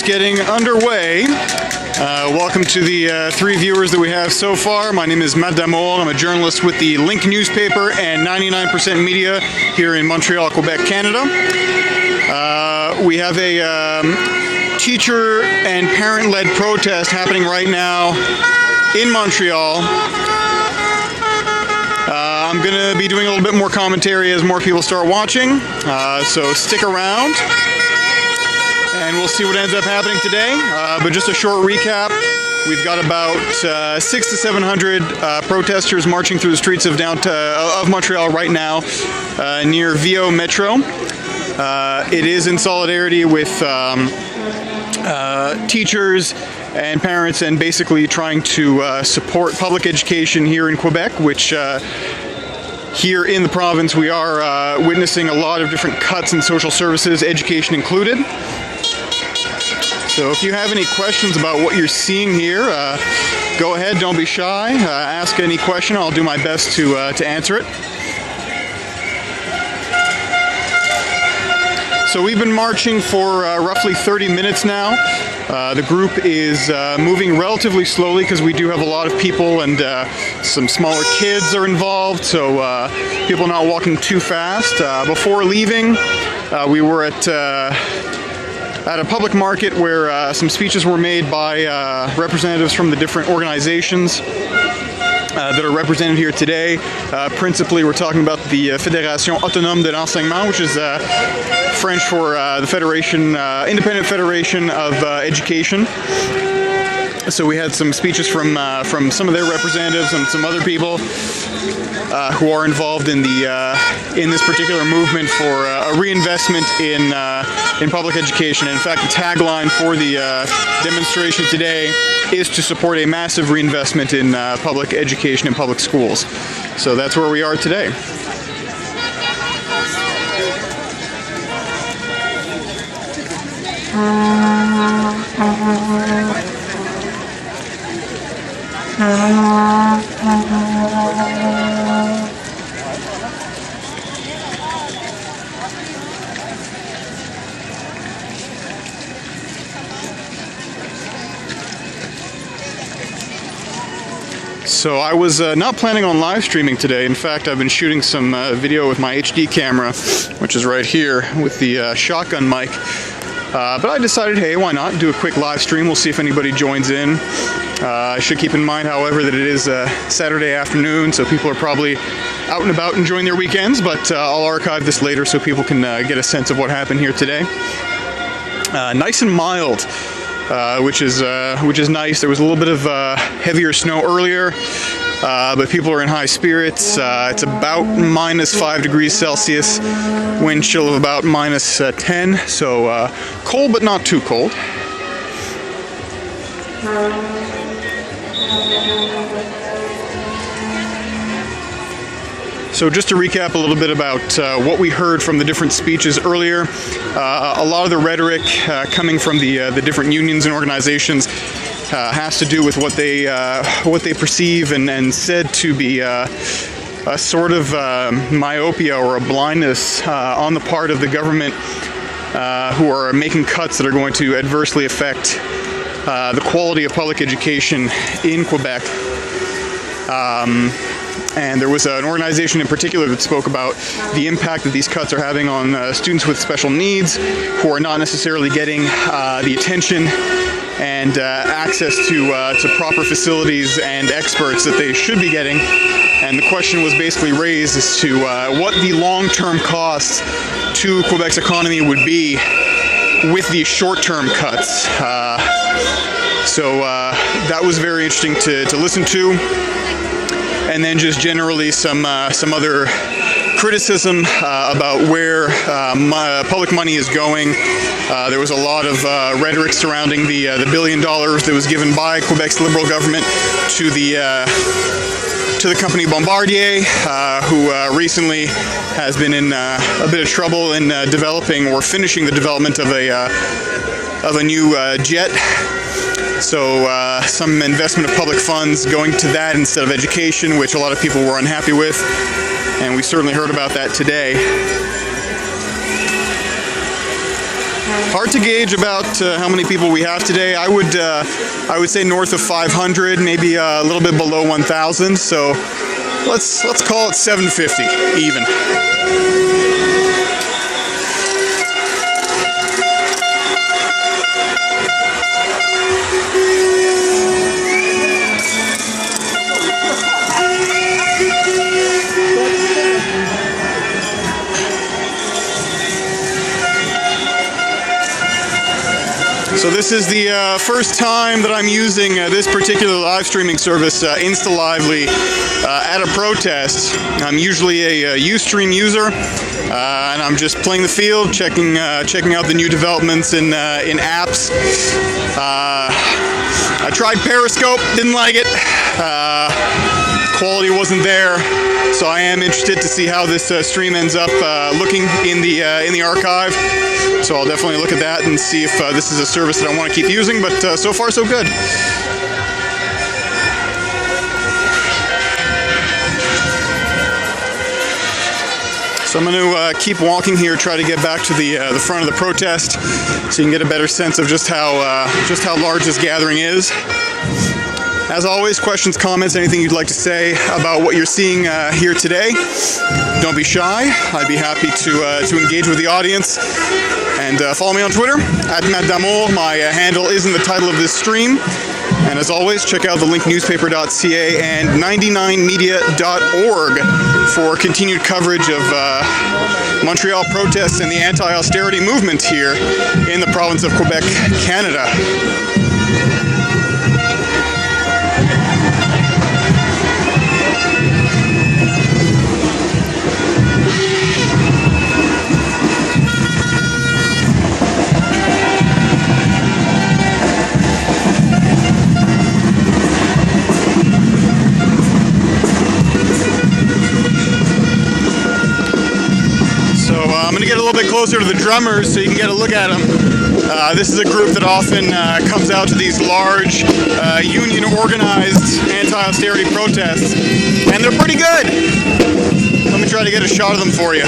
just getting underway. Welcome to the 3 viewers that we have so far. My name is Matt Damour. I'm a journalist with the Link newspaper and 99% Media here in Montreal, Quebec, Canada. We have a teacher and parent-led protest happening right now in Montreal. I'm going to be doing a little bit more commentary as more people start watching, so stick around and we'll see what ends up happening today. But just a short recap, we've got about 600 to 700 protesters marching through the streets of Montreal right now near Viau Metro. It is in solidarity with teachers and parents, and basically trying to support public education here in Quebec, which here in the province we are witnessing a lot of different cuts in social services, education included. So if you have any questions about what you're seeing here, go ahead, don't be shy, ask any question. I'll do my best to answer it. So we've been marching for roughly 30 minutes now. The group is moving relatively slowly because we do have a lot of people, and some smaller kids are involved, so people are not walking too fast. Before leaving, we were at a public market where some speeches were made by representatives from the different organizations that are represented here today. Principally, we're talking about the Fédération Autonome de l'Enseignement, which is French for the Federation, Independent Federation of Education. So we had some speeches from some of their representatives and some other people who are involved in this particular movement for a reinvestment in public education. In fact, the tagline for the demonstration today is to support a massive reinvestment in public education and public schools. So that's where we are today. So I was not planning on live streaming today. In fact, I've been shooting some video with my HD camera, which is right here with the shotgun mic. But I decided, hey, why not do a quick live stream? We'll see if anybody joins in. I should keep in mind, however, that it is Saturday afternoon, so people are probably out and about enjoying their weekends, but I'll archive this later so people can get a sense of what happened here today. Nice and mild, which is nice. There was a little bit of heavier snow earlier, but people are in high spirits. It's about -5 degrees Celsius, wind chill of about -10, so cold but not too cold. So just to recap a little bit about what we heard from the different speeches earlier, a lot of the rhetoric coming from the different unions and organizations has to do with what they perceive and said to be a sort of myopia or a blindness on the part of the government, who are making cuts that are going to adversely affect the quality of public education in Quebec. And there was an organization in particular that spoke about the impact that these cuts are having on students with special needs, who are not necessarily getting the attention and access to proper facilities and experts that they should be getting. And the question was basically raised as to what the long-term costs to Quebec's economy would be with these short-term cuts. So that was very interesting to listen to. And then just generally some other criticism about where public money is going. There was a lot of rhetoric surrounding the $1 billion that was given by Quebec's Liberal government to the company Bombardier, who recently has been in a bit of trouble in developing or finishing the development of a new jet. So some investment of public funds going to that instead of education, which a lot of people were unhappy with, and we certainly heard about that today. Hard to gauge about how many people we have today. I would say north of 500, maybe a little bit below 1,000. So let's call it 750 even. So this is the first time that I'm using this particular live streaming service, InstaLively, at a protest. I'm usually a Ustream user, and I'm just playing the field, checking out the new developments in apps. I tried Periscope, didn't like it. Quality wasn't there, so I am interested to see how this stream ends up looking in the archive. So I'll definitely look at that and see if this is a service that I want to keep using, but so far so good. So I'm going to keep walking here, try to get back to the front of the protest, so you can get a better sense of just how large this gathering is. As always, questions, comments, anything you'd like to say about what you're seeing here today, don't be shy. I'd be happy to engage with the audience. And follow me on Twitter, @MattDamour. My handle is in the title of this stream. And as always, check out the linknewspaper.ca and 99media.org for continued coverage of Montreal protests and the anti-austerity movement here in the province of Quebec, Canada. I'm going to get a little bit closer to the drummers so you can get a look at them. This is a group that often comes out to these large union-organized anti-austerity protests, and they're pretty good. Let me try to get a shot of them for you.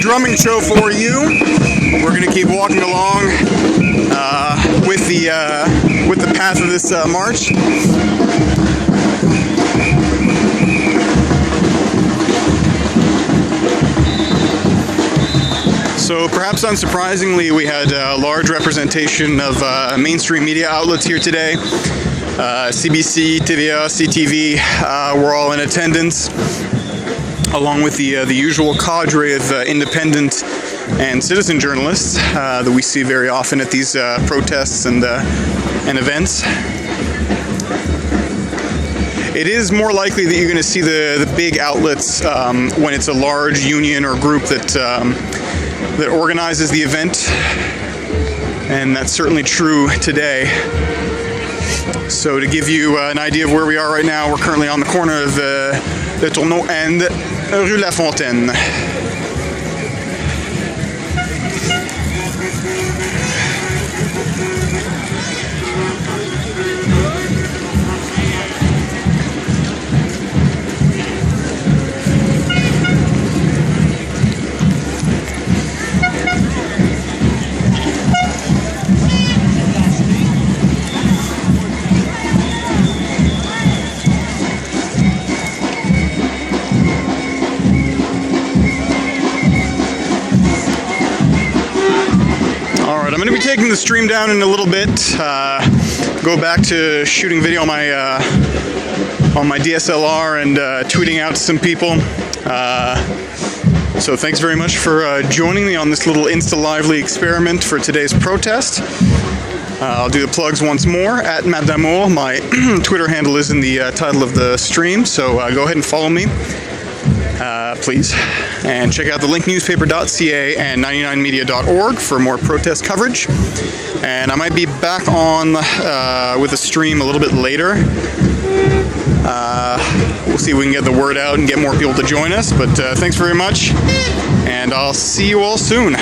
drumming show for you. We're going to keep walking along with the path of this march. So perhaps unsurprisingly, we had a large representation of mainstream media outlets here today. CBC, TVA, CTV were all in attendance, along with the usual cadre of independent and citizen journalists that we see very often at these protests and events. It is more likely that you're going to see the big outlets when it's a large union or group that organizes the event, and that's certainly true today. So to give you an idea of where we are right now, we're currently on the corner of Le Tourneau and Rue La Fontaine. I'm going to be taking the stream down in a little bit, go back to shooting video on my DSLR and tweeting out to some people. So thanks very much for joining me on this little Insta Lively experiment for today's protest. I'll do the plugs once more. At Matt Damour, my Twitter handle is in the title of the stream, so go ahead and follow me. Please. And check out the linknewspaper.ca and 99media.org for more protest coverage. And I might be back on with a stream a little bit later. We'll see if we can get the word out and get more people to join us. But thanks very much, and I'll see you all soon.